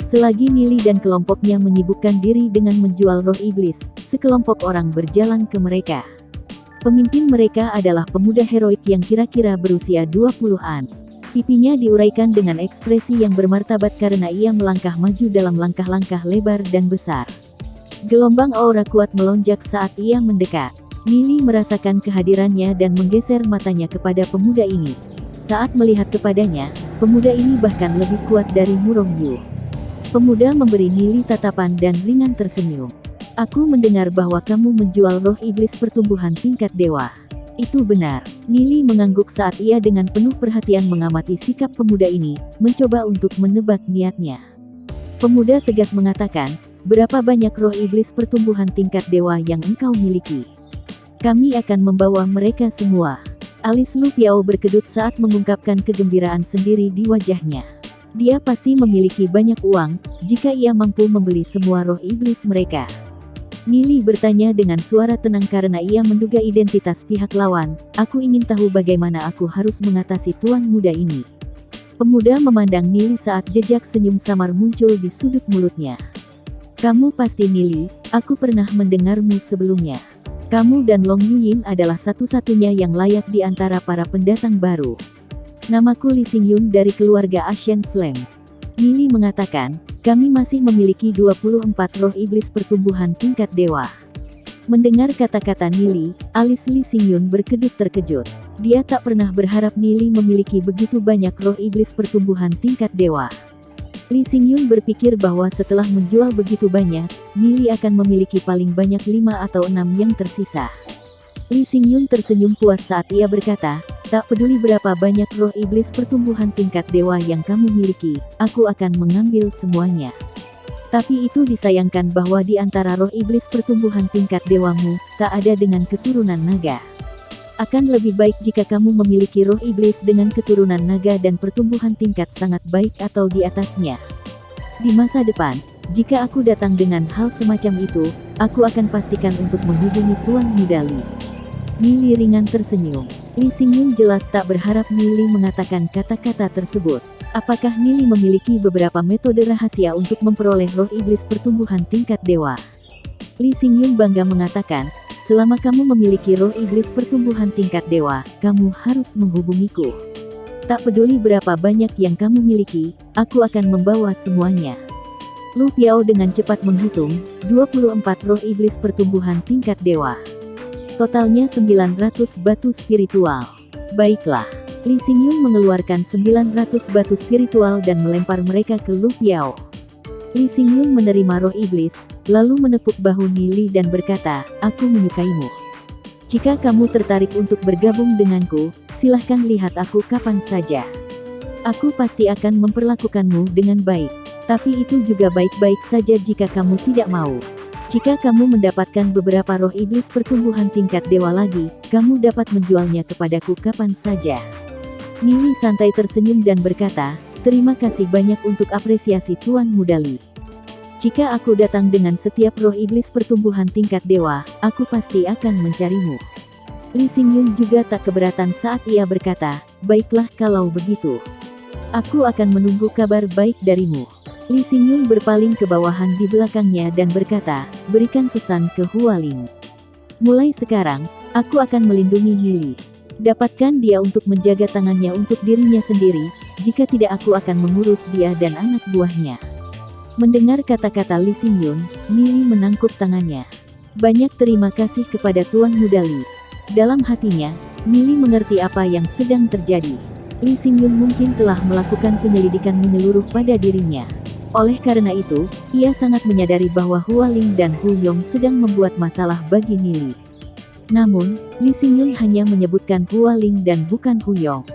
Selagi Nili dan kelompoknya menyibukkan diri dengan menjual roh iblis, sekelompok orang berjalan ke mereka. Pemimpin mereka adalah pemuda heroik yang kira-kira berusia 20-an. Pipinya diuraikan dengan ekspresi yang bermartabat karena ia melangkah maju dalam langkah-langkah lebar dan besar. Gelombang aura kuat melonjak saat ia mendekat. Nili merasakan kehadirannya dan menggeser matanya kepada pemuda ini. Saat melihat kepadanya, pemuda ini bahkan lebih kuat dari Murongyu. Pemuda memberi Nili tatapan dan ringan tersenyum. Aku mendengar bahwa kamu menjual roh iblis pertumbuhan tingkat dewa. Itu benar. Nili mengangguk saat ia dengan penuh perhatian mengamati sikap pemuda ini, mencoba untuk menebak niatnya. Pemuda tegas mengatakan, berapa banyak roh iblis pertumbuhan tingkat dewa yang engkau miliki? Kami akan membawa mereka semua. Alis Lu Piao berkedut saat mengungkapkan kegembiraan sendiri di wajahnya. Dia pasti memiliki banyak uang, jika ia mampu membeli semua roh iblis mereka. Nili bertanya dengan suara tenang karena ia menduga identitas pihak lawan. Aku ingin tahu bagaimana aku harus mengatasi tuan muda ini. Pemuda memandang Nili saat jejak senyum samar muncul di sudut mulutnya. Kamu pasti Nili, aku pernah mendengarmu sebelumnya. Kamu dan Long Yuyin adalah satu-satunya yang layak di antara para pendatang baru. Namaku Li Xingyun dari keluarga Ancient Flames. Nili mengatakan, kami masih memiliki 24 roh iblis pertumbuhan tingkat dewa. Mendengar kata-kata Nili, alis Li Xingyun berkedut terkejut. Dia tak pernah berharap Nili memiliki begitu banyak roh iblis pertumbuhan tingkat dewa. Li Xingyun berpikir bahwa setelah menjual begitu banyak, Nili akan memiliki paling banyak 5 atau 6 yang tersisa. Li Xingyun tersenyum puas saat ia berkata, tak peduli berapa banyak roh iblis pertumbuhan tingkat dewa yang kamu miliki, aku akan mengambil semuanya. Tapi itu disayangkan bahwa di antara roh iblis pertumbuhan tingkat dewamu, tak ada dengan keturunan naga. Akan lebih baik jika kamu memiliki roh iblis dengan keturunan naga dan pertumbuhan tingkat sangat baik atau di atasnya. Di masa depan, jika aku datang dengan hal semacam itu, aku akan pastikan untuk menghubungi Tuan Muda Li. Nili ringan tersenyum. Li Xingyun jelas tak berharap Nili mengatakan kata-kata tersebut. Apakah Nili memiliki beberapa metode rahasia untuk memperoleh roh iblis pertumbuhan tingkat dewa? Li Xingyun bangga mengatakan, selama kamu memiliki roh iblis pertumbuhan tingkat dewa, kamu harus menghubungiku. Tak peduli berapa banyak yang kamu miliki, aku akan membawa semuanya. Lu Piao dengan cepat menghitung, 24 roh iblis pertumbuhan tingkat dewa. Totalnya 900 batu spiritual. Baiklah. Li Xingyun mengeluarkan 900 batu spiritual dan melempar mereka ke Lu Piao. Li Xingyun menerima roh iblis, lalu menepuk bahu Nili dan berkata, aku menyukaimu. Jika kamu tertarik untuk bergabung denganku, silahkan lihat aku kapan saja. Aku pasti akan memperlakukanmu dengan baik. Tapi itu juga baik-baik saja jika kamu tidak mau. Jika kamu mendapatkan beberapa roh iblis pertumbuhan tingkat dewa lagi, kamu dapat menjualnya kepadaku kapan saja. Nili santai tersenyum dan berkata, terima kasih banyak untuk apresiasi Tuan Muda Li. Jika aku datang dengan setiap roh iblis pertumbuhan tingkat dewa, aku pasti akan mencarimu. Li Xingyun juga tak keberatan saat ia berkata, baiklah kalau begitu. Aku akan menunggu kabar baik darimu. Li Xingyun berpaling ke bawahan di belakangnya dan berkata, berikan pesan ke Hualing. Mulai sekarang, aku akan melindungi Nili. Dapatkan dia untuk menjaga tangannya untuk dirinya sendiri, jika tidak aku akan mengurus dia dan anak buahnya. Mendengar kata-kata Li Xingyun, Nili menangkup tangannya. Banyak terima kasih kepada Tuan Muda Li. Dalam hatinya, Nili mengerti apa yang sedang terjadi. Li Xingyun mungkin telah melakukan penyelidikan menyeluruh pada dirinya. Oleh karena itu, ia sangat menyadari bahwa Hualing dan Hu Yong sedang membuat masalah bagi Nili. Namun, Li Xingyun hanya menyebutkan Hualing dan bukan Hu Yong.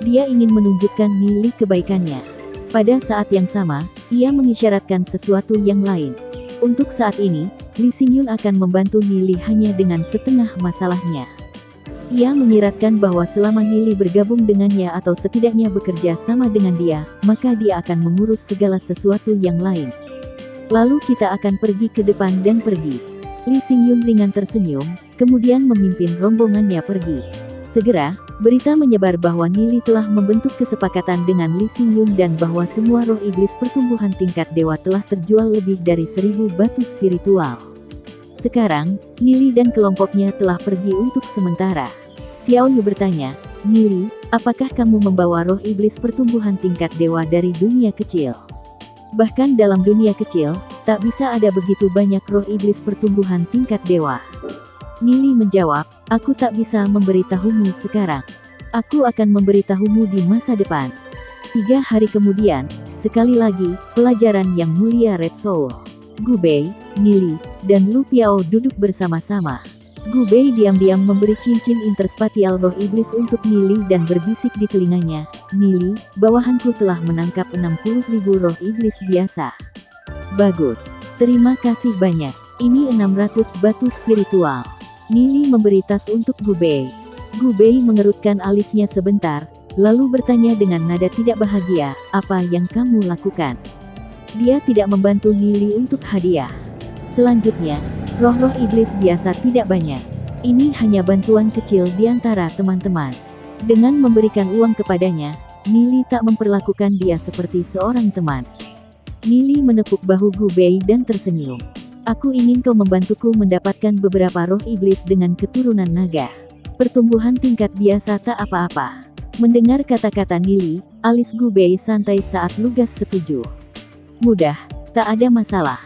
Dia ingin menunjukkan Nili kebaikannya. Pada saat yang sama, ia mengisyaratkan sesuatu yang lain. Untuk saat ini, Li Xingyun akan membantu Nili hanya dengan setengah masalahnya. Ia menyiratkan bahwa selama Nili bergabung dengannya atau setidaknya bekerja sama dengan dia, maka dia akan mengurus segala sesuatu yang lain. Lalu kita akan pergi ke depan dan pergi. Li Xingyun ringan tersenyum, kemudian memimpin rombongannya pergi. Segera, Berita menyebar bahwa Nili telah membentuk kesepakatan dengan Lee Xingyun dan bahwa semua roh iblis pertumbuhan tingkat dewa telah terjual lebih dari 1000 batu spiritual. Sekarang, Nili dan kelompoknya telah pergi untuk sementara. Xiao Yu bertanya, Nili, apakah kamu membawa roh iblis pertumbuhan tingkat dewa dari dunia kecil? Bahkan dalam dunia kecil, tak bisa ada begitu banyak roh iblis pertumbuhan tingkat dewa. Nili menjawab, aku tak bisa memberitahumu sekarang. Aku akan memberitahumu di masa depan. 3 hari kemudian, sekali lagi, pelajaran yang mulia Red Soul. Gu Bei, Nili, dan Lu Piao duduk bersama-sama. Gu Bei diam-diam memberi cincin interspatial roh iblis untuk Nili dan berbisik di telinganya, Nili, bawahanku telah menangkap 60.000 roh iblis biasa. Bagus, terima kasih banyak. Ini 600 batu spiritual. Nili memberi tas untuk Gu Bei. Gu Bei mengerutkan alisnya sebentar, lalu bertanya dengan nada tidak bahagia, apa yang kamu lakukan? Dia tidak membantu Nili untuk hadiah. Selanjutnya, roh-roh iblis biasa tidak banyak. Ini hanya bantuan kecil di antara teman-teman. Dengan memberikan uang kepadanya, Nili tak memperlakukan dia seperti seorang teman. Nili menepuk bahu Gu Bei dan tersenyum. Aku ingin kau membantuku mendapatkan beberapa roh iblis dengan keturunan naga. Pertumbuhan tingkat biasa tak apa-apa. Mendengar kata-kata Nili, alis Gu Bei santai saat lugas setuju. Mudah, tak ada masalah.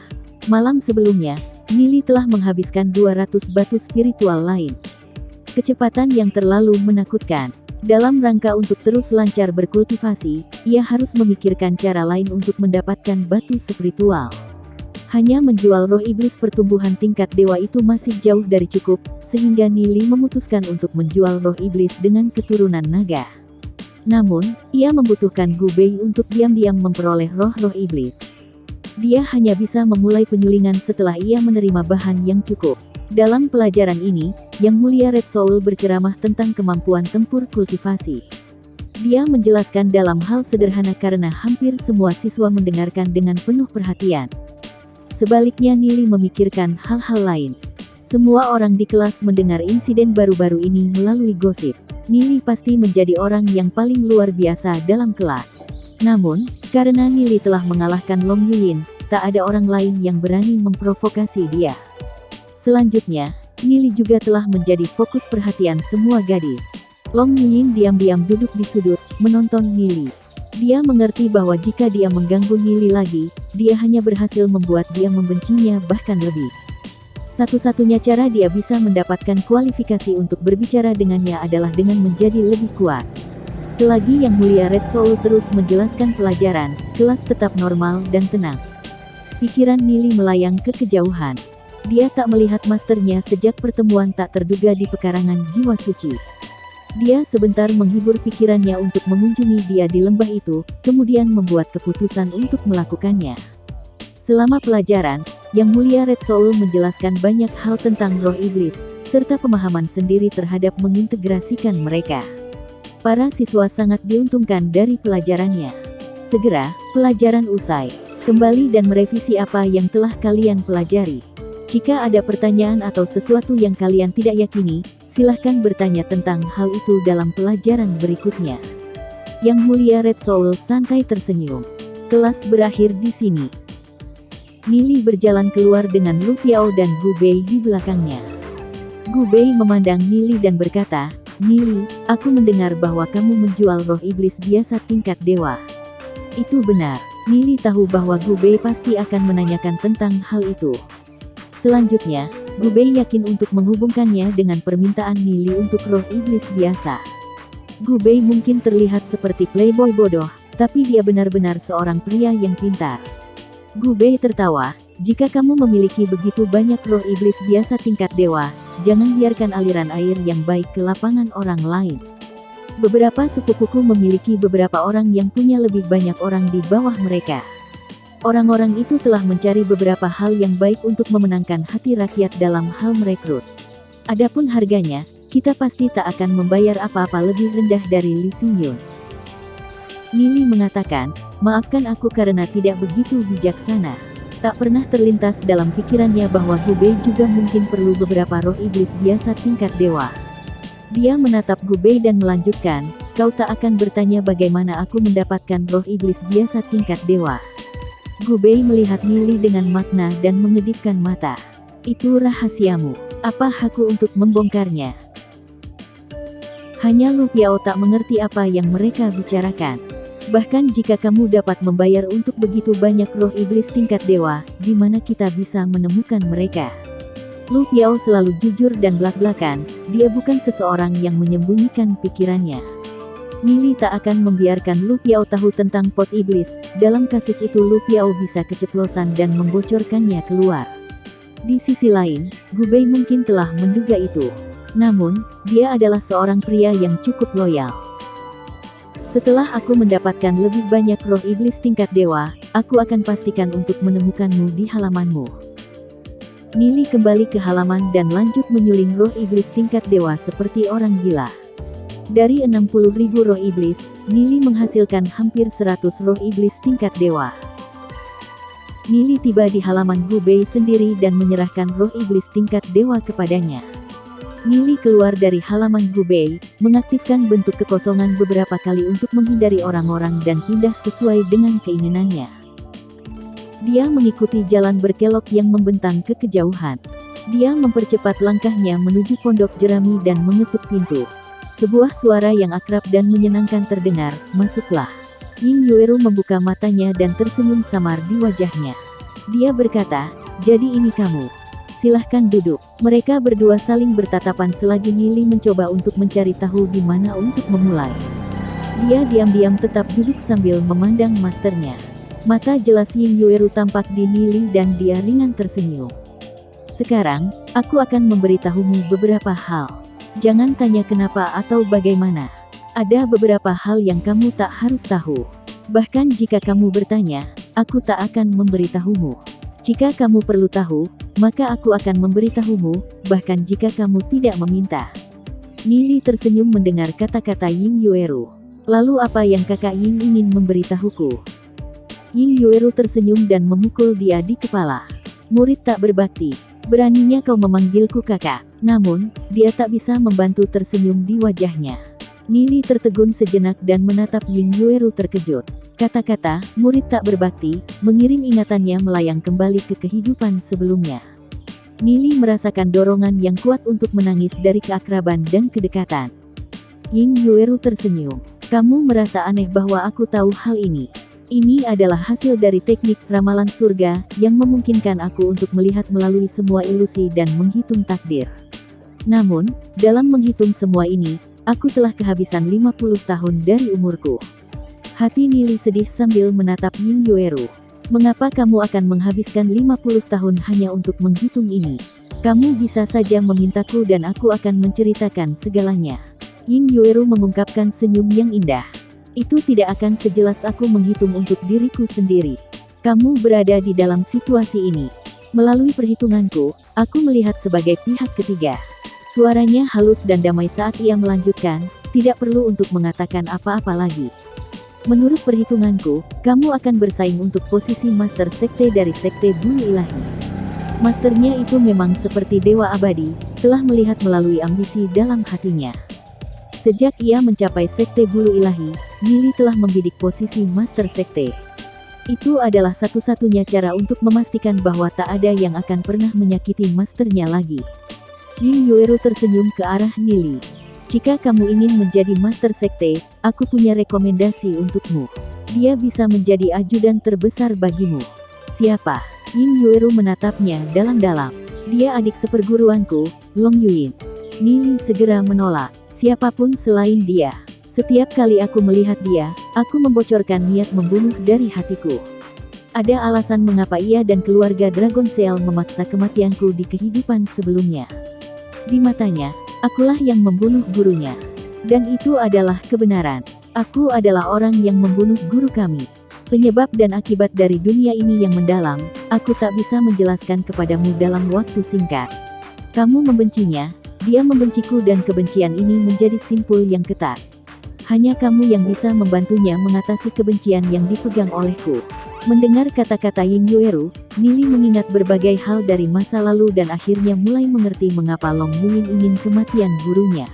Malam sebelumnya, Nili telah menghabiskan 200 batu spiritual lain. Kecepatan yang terlalu menakutkan. Dalam rangka untuk terus lancar berkultivasi, ia harus memikirkan cara lain untuk mendapatkan batu spiritual. Hanya menjual roh iblis pertumbuhan tingkat dewa itu masih jauh dari cukup, sehingga Nili memutuskan untuk menjual roh iblis dengan keturunan naga. Namun, ia membutuhkan Gu Bei untuk diam-diam memperoleh roh-roh iblis. Dia hanya bisa memulai penyulingan setelah ia menerima bahan yang cukup. Dalam pelajaran ini, Yang Mulia Red Soul berceramah tentang kemampuan tempur kultivasi. Dia menjelaskan dalam hal sederhana karena hampir semua siswa mendengarkan dengan penuh perhatian. Sebaliknya Nili memikirkan hal-hal lain. Semua orang di kelas mendengar insiden baru-baru ini melalui gosip. Nili pasti menjadi orang yang paling luar biasa dalam kelas. Namun, karena Nili telah mengalahkan Long Yuyin, tak ada orang lain yang berani memprovokasi dia. Selanjutnya, Nili juga telah menjadi fokus perhatian semua gadis. Long Yuyin diam-diam duduk di sudut, menonton Nili. Dia mengerti bahwa jika dia mengganggu Nili lagi, dia hanya berhasil membuat dia membencinya bahkan lebih. Satu-satunya cara dia bisa mendapatkan kualifikasi untuk berbicara dengannya adalah dengan menjadi lebih kuat. Selagi Yang Mulia Red Soul terus menjelaskan pelajaran, kelas tetap normal dan tenang. Pikiran Nili melayang ke kejauhan. Dia tak melihat masternya sejak pertemuan tak terduga di pekarangan jiwa suci. Dia sebentar menghibur pikirannya untuk mengunjungi dia di lembah itu, kemudian membuat keputusan untuk melakukannya. Selama pelajaran, Yang Mulia Red Soul menjelaskan banyak hal tentang roh iblis, serta pemahaman sendiri terhadap mengintegrasikan mereka. Para siswa sangat diuntungkan dari pelajarannya. Segera, pelajaran usai. Kembali dan merevisi apa yang telah kalian pelajari. Jika ada pertanyaan atau sesuatu yang kalian tidak yakini, silahkan bertanya tentang hal itu dalam pelajaran berikutnya. Yang Mulia Red Soul santai tersenyum. Kelas berakhir di sini. Nili berjalan keluar dengan Lu Piao dan Gu Bei di belakangnya. Gu Bei memandang Nili dan berkata, Nili, aku mendengar bahwa kamu menjual roh iblis biasa tingkat dewa. Itu benar. Nili tahu bahwa Gu Bei pasti akan menanyakan tentang hal itu. Selanjutnya, Gu Bei yakin untuk menghubungkannya dengan permintaan Nili untuk roh iblis biasa. Gu Bei mungkin terlihat seperti playboy bodoh, tapi dia benar-benar seorang pria yang pintar. Gu Bei tertawa, jika kamu memiliki begitu banyak roh iblis biasa tingkat dewa, jangan biarkan aliran air yang baik ke lapangan orang lain. Beberapa sepupuku memiliki beberapa orang yang punya lebih banyak orang di bawah mereka. Orang-orang itu telah mencari beberapa hal yang baik untuk memenangkan hati rakyat dalam hal merekrut. Adapun harganya, kita pasti tak akan membayar apa-apa lebih rendah dari Lee Xingyun. Nili mengatakan, maafkan aku karena tidak begitu bijaksana. Tak pernah terlintas dalam pikirannya bahwa Gu Bei juga mungkin perlu beberapa roh iblis biasa tingkat dewa. Dia menatap Gubei dan melanjutkan, kau tak akan bertanya bagaimana aku mendapatkan roh iblis biasa tingkat dewa. Gubei melihat Nili dengan makna dan mengedipkan mata. Itu rahasiamu. Apa hakku untuk membongkarnya? Hanya Lu Piao tak mengerti apa yang mereka bicarakan. Bahkan jika kamu dapat membayar untuk begitu banyak roh iblis tingkat dewa, di mana kita bisa menemukan mereka? Lu Piao selalu jujur dan blak-blakan, dia bukan seseorang yang menyembunyikan pikirannya. Nili tak akan membiarkan Lu Piao tahu tentang pot iblis, dalam kasus itu Lu Piao bisa keceplosan dan membocorkannya keluar. Di sisi lain, Gubei mungkin telah menduga itu. Namun, dia adalah seorang pria yang cukup loyal. Setelah aku mendapatkan lebih banyak roh iblis tingkat dewa, aku akan pastikan untuk menemukanmu di halamanmu. Nili kembali ke halaman dan lanjut menyuling roh iblis tingkat dewa seperti orang gila. Dari 60.000 roh iblis, Nili menghasilkan hampir 100 roh iblis tingkat dewa. Nili tiba di halaman Gubei sendiri dan menyerahkan roh iblis tingkat dewa kepadanya. Nili keluar dari halaman Gubei, mengaktifkan bentuk kekosongan beberapa kali untuk menghindari orang-orang dan pindah sesuai dengan keinginannya. Dia mengikuti jalan berkelok yang membentang ke kejauhan. Dia mempercepat langkahnya menuju pondok jerami dan mengetuk pintu. Sebuah suara yang akrab dan menyenangkan terdengar, masuklah. Ying Yueru membuka matanya dan tersenyum samar di wajahnya. Dia berkata, jadi ini kamu. Silahkan duduk. Mereka berdua saling bertatapan selagi Nili mencoba untuk mencari tahu di mana untuk memulai. Dia diam-diam tetap duduk sambil memandang masternya. Mata jelas Ying Yueru tampak di Nili dan dia ringan tersenyum. Sekarang, aku akan memberitahumu beberapa hal. Jangan tanya kenapa atau bagaimana. Ada beberapa hal yang kamu tak harus tahu. Bahkan jika kamu bertanya, aku tak akan memberitahumu. Jika kamu perlu tahu, maka aku akan memberitahumu, bahkan jika kamu tidak meminta. Nili tersenyum mendengar kata-kata Ying Yueru. Lalu apa yang kakak Ying ingin memberitahuku? Ying Yueru tersenyum dan memukul dia di kepala. Murid tak berbakti. Beraninya kau memanggilku kakak. Namun, dia tak bisa membantu tersenyum di wajahnya. Nili tertegun sejenak dan menatap Ying Yueru terkejut. Kata-kata, murid tak berbakti, mengirim ingatannya melayang kembali ke kehidupan sebelumnya. Nili merasakan dorongan yang kuat untuk menangis dari keakraban dan kedekatan. Ying Yueru tersenyum. Kamu merasa aneh bahwa aku tahu hal ini. Ini adalah hasil dari teknik ramalan surga, yang memungkinkan aku untuk melihat melalui semua ilusi dan menghitung takdir. Namun, dalam menghitung semua ini, aku telah kehabisan 50 tahun dari umurku. Hati Nili sedih sambil menatap Ying Yueru. Mengapa kamu akan menghabiskan 50 tahun hanya untuk menghitung ini? Kamu bisa saja memintaku dan aku akan menceritakan segalanya. Ying Yueru mengungkapkan senyum yang indah. Itu tidak akan sejelas aku menghitung untuk diriku sendiri. Kamu berada di dalam situasi ini. Melalui perhitunganku, aku melihat sebagai pihak ketiga. Suaranya halus dan damai saat ia melanjutkan, tidak perlu untuk mengatakan apa-apa lagi. Menurut perhitunganku, kamu akan bersaing untuk posisi Master Sekte dari Sekte Bulu Ilahi. Masternya itu memang seperti dewa abadi, telah melihat melalui ambisi dalam hatinya. Sejak ia mencapai Sekte Bulu Ilahi, Nili telah membidik posisi Master Sekte. Itu adalah satu-satunya cara untuk memastikan bahwa tak ada yang akan pernah menyakiti masternya lagi. Ying Yueru tersenyum ke arah Nili. Jika kamu ingin menjadi Master Sekte, aku punya rekomendasi untukmu. Dia bisa menjadi ajudan terbesar bagimu. Siapa? Ying Yueru menatapnya dalam-dalam. Dia adik seperguruanku, Long Yuin. Nili segera menolak. Siapapun selain dia. Setiap kali aku melihat dia, aku membocorkan niat membunuh dari hatiku. Ada alasan mengapa ia dan keluarga Dragon Seal memaksa kematianku di kehidupan sebelumnya. Di matanya, akulah yang membunuh gurunya. Dan itu adalah kebenaran. Aku adalah orang yang membunuh guru kami. Penyebab dan akibat dari dunia ini yang mendalam, aku tak bisa menjelaskan kepadamu dalam waktu singkat. Kamu membencinya, dia membenciku dan kebencian ini menjadi simpul yang ketat. Hanya kamu yang bisa membantunya mengatasi kebencian yang dipegang olehku. Mendengar kata-kata Ying Yueru, Nili mengingat berbagai hal dari masa lalu dan akhirnya mulai mengerti mengapa Long Yuin ingin kematian gurunya.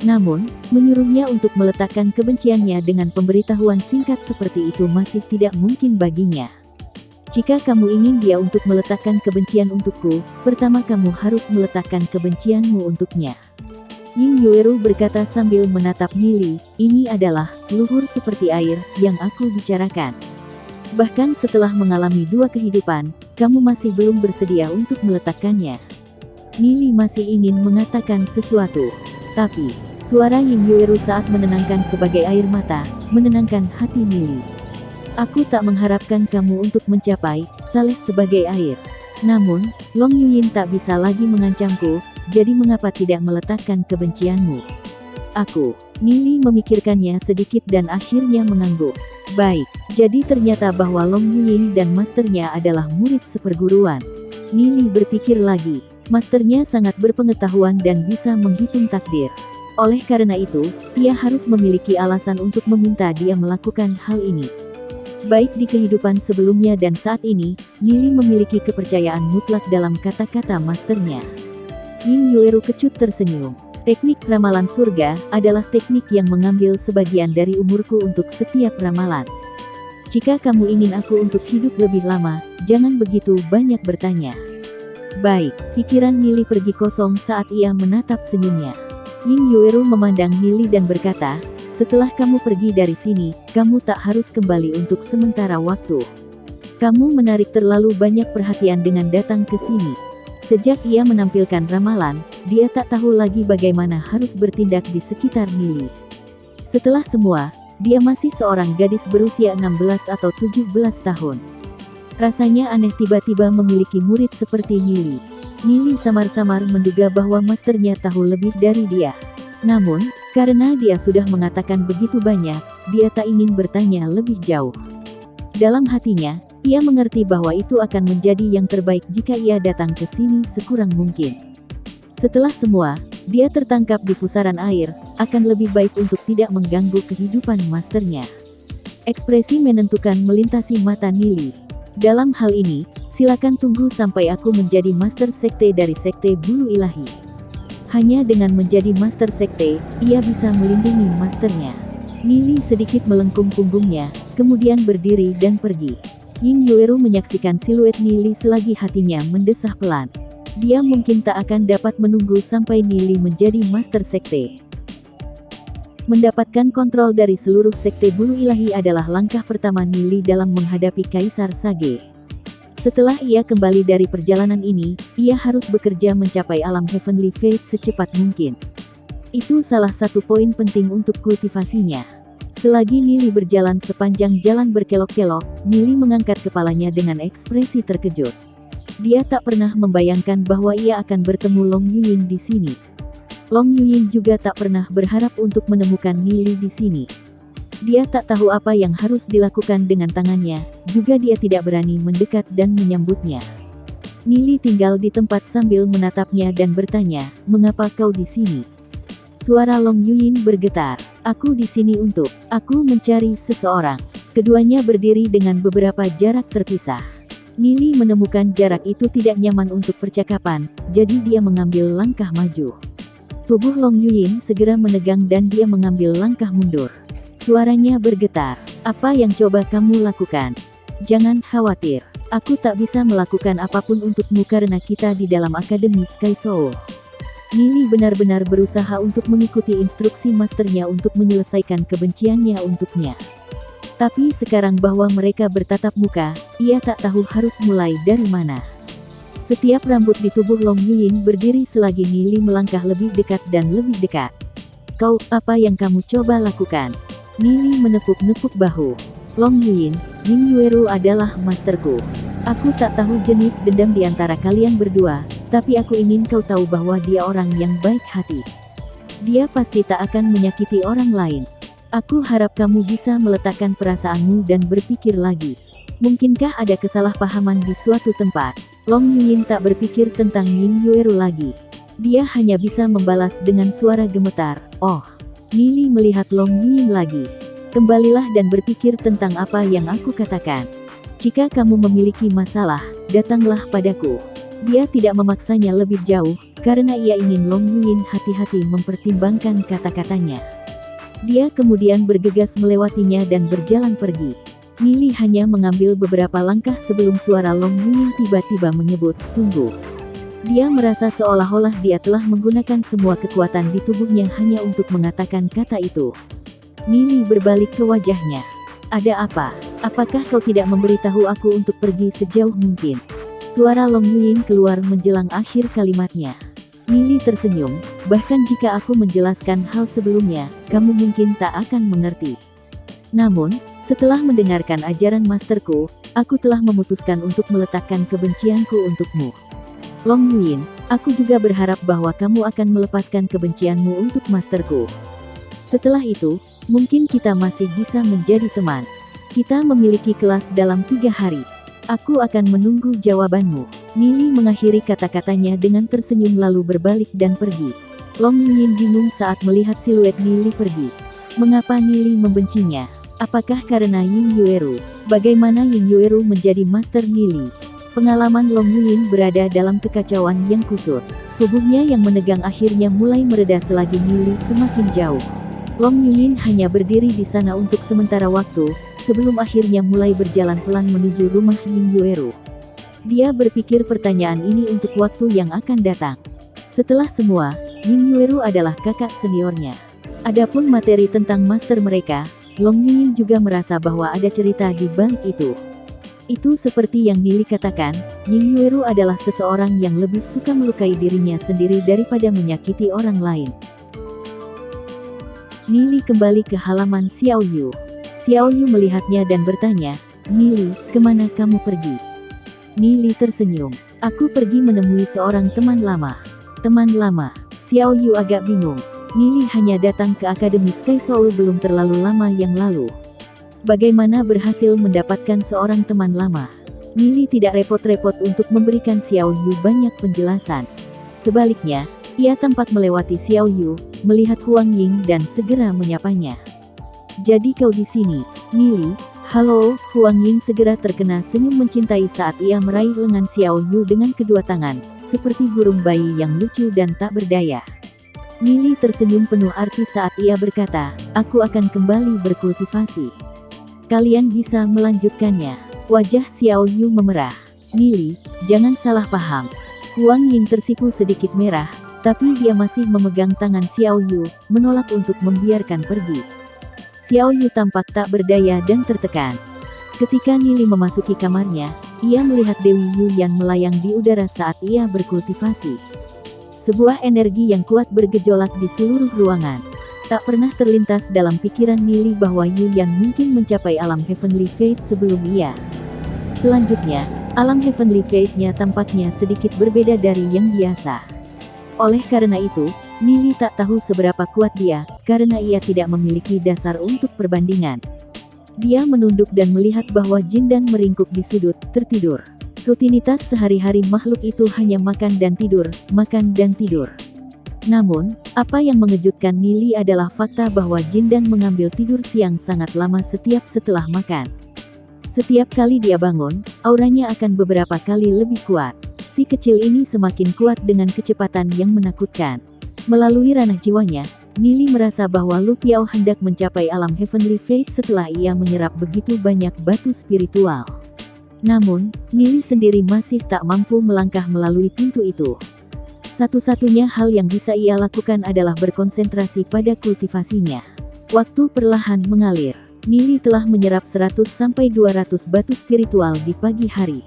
Namun, menyuruhnya untuk meletakkan kebenciannya dengan pemberitahuan singkat seperti itu masih tidak mungkin baginya. Jika kamu ingin dia untuk meletakkan kebencian untukku, pertama kamu harus meletakkan kebencianmu untuknya. Ying Yueru berkata sambil menatap Nili, ini adalah luhur seperti air yang aku bicarakan. Bahkan setelah mengalami 2 kehidupan, kamu masih belum bersedia untuk meletakkannya. Nili masih ingin mengatakan sesuatu. Tapi, suara Ying Yueru saat menenangkan sebagai air mata, menenangkan hati Nili. Aku tak mengharapkan kamu untuk mencapai saleh sebagai air. Namun, Long Yuyin tak bisa lagi mengancamku, jadi mengapa tidak meletakkan kebencianmu? Aku, Nili memikirkannya sedikit dan akhirnya mengangguk. Baik, jadi ternyata bahwa Long Yuyin dan masternya adalah murid seperguruan. Nili berpikir lagi, masternya sangat berpengetahuan dan bisa menghitung takdir. Oleh karena itu, ia harus memiliki alasan untuk meminta dia melakukan hal ini. Baik di kehidupan sebelumnya dan saat ini, Nili memiliki kepercayaan mutlak dalam kata-kata masternya. Ying Yueru kecut tersenyum. Teknik ramalan surga adalah teknik yang mengambil sebagian dari umurku untuk setiap ramalan. Jika kamu ingin aku untuk hidup lebih lama, jangan begitu banyak bertanya. Baik, pikiran Nili pergi kosong saat ia menatap senyumnya. Ying Yueru memandang Nili dan berkata, setelah kamu pergi dari sini, kamu tak harus kembali untuk sementara waktu. Kamu menarik terlalu banyak perhatian dengan datang ke sini. Sejak ia menampilkan ramalan, dia tak tahu lagi bagaimana harus bertindak di sekitar Nili. Setelah semua, dia masih seorang gadis berusia 16 atau 17 tahun. Rasanya aneh tiba-tiba memiliki murid seperti Nili. Nili samar-samar menduga bahwa masternya tahu lebih dari dia. Namun, karena dia sudah mengatakan begitu banyak, dia tak ingin bertanya lebih jauh. Dalam hatinya, ia mengerti bahwa itu akan menjadi yang terbaik jika ia datang ke sini sekurang mungkin. Setelah semua, dia tertangkap di pusaran air, akan lebih baik untuk tidak mengganggu kehidupan masternya. Ekspresi menentukan melintasi mata Nili. Dalam hal ini, silakan tunggu sampai aku menjadi master sekte dari sekte bulu ilahi. Hanya dengan menjadi master sekte, ia bisa melindungi masternya. Nili sedikit melengkung punggungnya, kemudian berdiri dan pergi. Ying Yueru menyaksikan siluet Nili selagi hatinya mendesah pelan. Dia mungkin tak akan dapat menunggu sampai Nili menjadi master sekte. Mendapatkan kontrol dari seluruh sekte bulu ilahi adalah langkah pertama Nili dalam menghadapi Kaisar Sage. Setelah ia kembali dari perjalanan ini, ia harus bekerja mencapai alam Heavenly Fate secepat mungkin. Itu salah satu poin penting untuk kultivasinya. Selagi Nili berjalan sepanjang jalan berkelok-kelok, Nili mengangkat kepalanya dengan ekspresi terkejut. Dia tak pernah membayangkan bahwa ia akan bertemu Long Yuyin di sini. Long Yuyin juga tak pernah berharap untuk menemukan Nili di sini. Dia tak tahu apa yang harus dilakukan dengan tangannya, juga dia tidak berani mendekat dan menyambutnya. Nili tinggal di tempat sambil menatapnya dan bertanya, "Mengapa kau di sini?" Suara Long Yuyin bergetar. "Aku di sini untuk, aku mencari seseorang." Keduanya berdiri dengan beberapa jarak terpisah. Nili menemukan jarak itu tidak nyaman untuk percakapan, jadi dia mengambil langkah maju. Tubuh Long Yuyin segera menegang dan dia mengambil langkah mundur. Suaranya bergetar. "Apa yang coba kamu lakukan? Jangan khawatir. Aku tak bisa melakukan apapun untukmu karena kita di dalam Akademi Sky Soul." Nili benar-benar berusaha untuk mengikuti instruksi masternya untuk menyelesaikan kebenciannya untuknya. Tapi sekarang bahwa mereka bertatap muka, ia tak tahu harus mulai dari mana. Setiap rambut di tubuh Long Yuyin berdiri selagi Nili melangkah lebih dekat dan lebih dekat. "Kau, apa yang kamu coba lakukan?" Nili menepuk-nepuk bahu. "Long Yuyin, Ying Yueru adalah masterku. Aku tak tahu jenis dendam di antara kalian berdua, tapi aku ingin kau tahu bahwa dia orang yang baik hati. Dia pasti tak akan menyakiti orang lain. Aku harap kamu bisa meletakkan perasaanmu dan berpikir lagi. Mungkinkah ada kesalahpahaman di suatu tempat?" Long Yuyin tak berpikir tentang Ying Yueru lagi. Dia hanya bisa membalas dengan suara gemetar, "Oh." Nili melihat Long Yuyin lagi. "Kembalilah dan berpikir tentang apa yang aku katakan. Jika kamu memiliki masalah, datanglah padaku." Dia tidak memaksanya lebih jauh, karena ia ingin Long Yuyin hati-hati mempertimbangkan kata-katanya. Dia kemudian bergegas melewatinya dan berjalan pergi. Nili hanya mengambil beberapa langkah sebelum suara Long Yuyin tiba-tiba menyebut, "Tunggu." Dia merasa seolah-olah dia telah menggunakan semua kekuatan di tubuhnya hanya untuk mengatakan kata itu. Nili berbalik ke wajahnya. "Ada apa? Apakah kau tidak memberitahu aku untuk pergi sejauh mungkin?" Suara Long Yuyin keluar menjelang akhir kalimatnya. Nili tersenyum, "Bahkan jika aku menjelaskan hal sebelumnya, kamu mungkin tak akan mengerti. Namun, setelah mendengarkan ajaran masterku, aku telah memutuskan untuk meletakkan kebencianku untukmu. Long Yuyin, aku juga berharap bahwa kamu akan melepaskan kebencianmu untuk masterku. Setelah itu, mungkin kita masih bisa menjadi teman. Kita memiliki kelas dalam 3 hari. Aku akan menunggu jawabanmu." Nili mengakhiri kata-katanya dengan tersenyum lalu berbalik dan pergi. Long Yuyin bingung saat melihat siluet Nili pergi. Mengapa Nili membencinya? Apakah karena Ying Yueru? Bagaimana Ying Yueru menjadi master Nili? Pengalaman Long Yuyin berada dalam kekacauan yang kusut. Tubuhnya yang menegang akhirnya mulai mereda selagi Nili semakin jauh. Long Yuyin hanya berdiri di sana untuk sementara waktu, sebelum akhirnya mulai berjalan pelan menuju rumah Ying Yueru. Dia berpikir pertanyaan ini untuk waktu yang akan datang. Setelah semua, Ying Yueru adalah kakak seniornya. Adapun materi tentang master mereka, Long Yuyin juga merasa bahwa ada cerita di balik itu. Itu seperti yang Nili katakan, Ying Yueru adalah seseorang yang lebih suka melukai dirinya sendiri daripada menyakiti orang lain. Nili kembali ke halaman Xiao Yu. Xiao Yu melihatnya dan bertanya, "Nili, kemana kamu pergi?" Nili tersenyum. "Aku pergi menemui seorang teman lama." "Teman lama?" Xiao Yu agak bingung. Nili hanya datang ke Akademi Sky Soul belum terlalu lama yang lalu. Bagaimana berhasil mendapatkan seorang teman lama? Nili tidak repot-repot untuk memberikan Xiao Yu banyak penjelasan. Sebaliknya, ia tampak melewati Xiao Yu, melihat Huang Ying dan segera menyapanya. "Jadi kau di sini, Nili?" "Halo." Huang Ying segera terkena senyum mencintai saat ia meraih lengan Xiao Yu dengan kedua tangan, seperti burung bayi yang lucu dan tak berdaya. Nili tersenyum penuh arti saat ia berkata, "Aku akan kembali berkultivasi. Kalian bisa melanjutkannya." Wajah Xiao Yu memerah. "Nili, jangan salah paham." Huang Ying tersipu sedikit merah, tapi dia masih memegang tangan Xiao Yu, menolak untuk membiarkan pergi. Xiao Yu tampak tak berdaya dan tertekan. Ketika Nili memasuki kamarnya, ia melihat Dewi Yu yang melayang di udara saat ia berkultivasi. Sebuah energi yang kuat bergejolak di seluruh ruangan. Tak pernah terlintas dalam pikiran Nili bahwa Yu yang mungkin mencapai alam Heavenly Fate sebelum ia. Selanjutnya, alam Heavenly Fate-nya tampaknya sedikit berbeda dari yang biasa. Oleh karena itu, Nili tak tahu seberapa kuat dia, karena ia tidak memiliki dasar untuk perbandingan. Dia menunduk dan melihat bahwa Jindan meringkuk di sudut, tertidur. Rutinitas sehari-hari makhluk itu hanya makan dan tidur, makan dan tidur. Namun, apa yang mengejutkan Nili adalah fakta bahwa Jindan mengambil tidur siang sangat lama setiap setelah makan. Setiap kali dia bangun, auranya akan beberapa kali lebih kuat. Si kecil ini semakin kuat dengan kecepatan yang menakutkan. Melalui ranah jiwanya, Nili merasa bahwa Lu Piao hendak mencapai alam Heavenly Fate setelah ia menyerap begitu banyak batu spiritual. Namun, Nili sendiri masih tak mampu melangkah melalui pintu itu. Satu-satunya hal yang bisa ia lakukan adalah berkonsentrasi pada kultivasinya. Waktu perlahan mengalir. Nili telah menyerap 100-200 batu spiritual di pagi hari.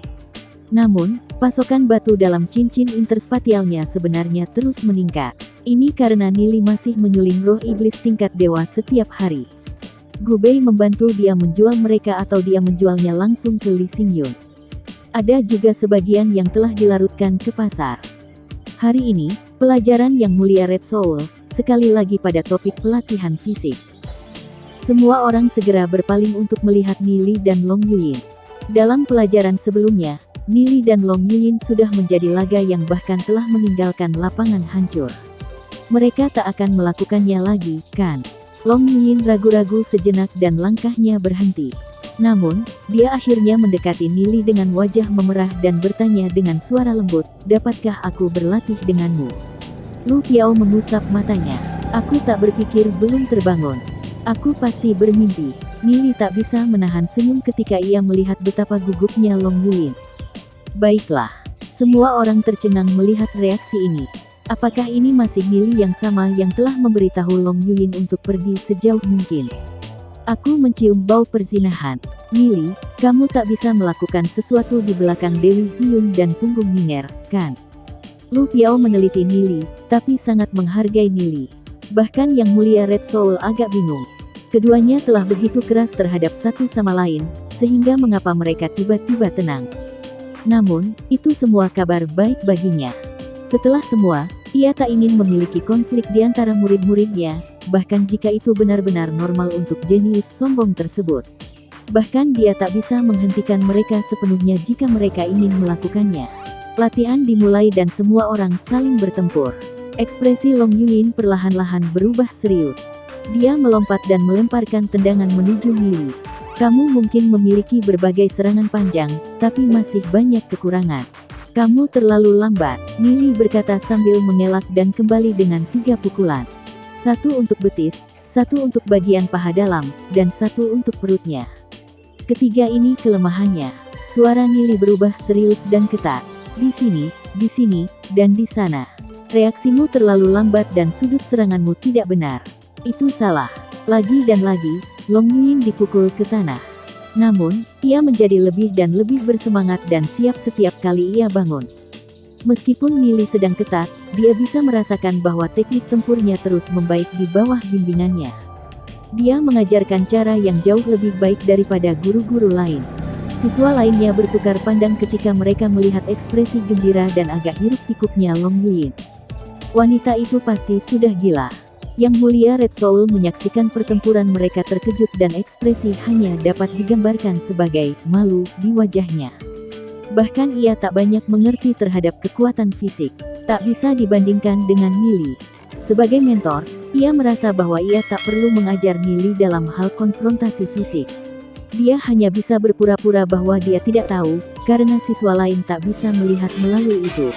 Namun, pasokan batu dalam cincin interspatialnya sebenarnya terus meningkat. Ini karena Nili masih menyuling roh iblis tingkat dewa setiap hari. Gubei membantu dia menjual mereka atau dia menjualnya langsung ke Li Xingyun. Ada juga sebagian yang telah dilarutkan ke pasar. Hari ini, pelajaran yang mulia Red Soul, sekali lagi pada topik pelatihan fisik. Semua orang segera berpaling untuk melihat Nili dan Long Yuyin. Dalam pelajaran sebelumnya, Nili dan Long Yuyin sudah menjadi laga yang bahkan telah meninggalkan lapangan hancur. Mereka tak akan melakukannya lagi, kan? Long Yuyin ragu-ragu sejenak dan langkahnya berhenti. Namun, dia akhirnya mendekati Nili dengan wajah memerah dan bertanya dengan suara lembut, "Dapatkah aku berlatih denganmu?" Lu Piao mengusap matanya. "Aku tak berpikir belum terbangun. Aku pasti bermimpi." Nili tak bisa menahan senyum ketika ia melihat betapa gugupnya Long Yuyin. Baiklah. Semua orang tercengang melihat reaksi ini. Apakah ini masih Nili yang sama yang telah memberitahu Long Yuyin untuk pergi sejauh mungkin? Aku mencium bau perzinahan. Nili, kamu tak bisa melakukan sesuatu di belakang Dewi Ziyun dan punggung Ning'er, kan? Lu Piao meneliti Nili, tapi sangat menghargai Nili. Bahkan Yang Mulia Red Soul agak bingung. Keduanya telah begitu keras terhadap satu sama lain, sehingga mengapa mereka tiba-tiba tenang. Namun, itu semua kabar baik baginya. Setelah semua, ia tak ingin memiliki konflik di antara murid-muridnya, bahkan jika itu benar-benar normal untuk jenius sombong tersebut. Bahkan dia tak bisa menghentikan mereka sepenuhnya jika mereka ingin melakukannya. Latihan dimulai dan semua orang saling bertempur. Ekspresi Long Yuyin perlahan-lahan berubah serius. Dia melompat dan melemparkan tendangan menuju Nili. "Kamu mungkin memiliki berbagai serangan panjang, tapi masih banyak kekurangan. Kamu terlalu lambat," Nili berkata sambil mengelak dan kembali dengan 3 pukulan. Satu untuk betis, satu untuk bagian paha dalam, dan satu untuk perutnya. Ketiga ini kelemahannya. Suara Nili berubah serius dan ketat. Di sini, dan di sana. Reaksimu terlalu lambat dan sudut seranganmu tidak benar. Itu salah. Lagi dan lagi, Long Yuyin dipukul ke tanah. Namun, ia menjadi lebih dan lebih bersemangat dan siap setiap kali ia bangun. Meskipun Nili sedang ketat, dia bisa merasakan bahwa teknik tempurnya terus membaik di bawah bimbingannya. Dia mengajarkan cara yang jauh lebih baik daripada guru-guru lain. Siswa lainnya bertukar pandang ketika mereka melihat ekspresi gembira dan agak hiruk-pikuknya Long Yuyin. Wanita itu pasti sudah gila. Yang Mulia Red Soul menyaksikan pertempuran mereka terkejut dan ekspresi hanya dapat digambarkan sebagai malu di wajahnya. Bahkan ia tak banyak mengerti terhadap kekuatan fisik. Tak bisa dibandingkan dengan Nili. Sebagai mentor, ia merasa bahwa ia tak perlu mengajar Nili dalam hal konfrontasi fisik. Dia hanya bisa berpura-pura bahwa dia tidak tahu, karena siswa lain tak bisa melihat melalui itu.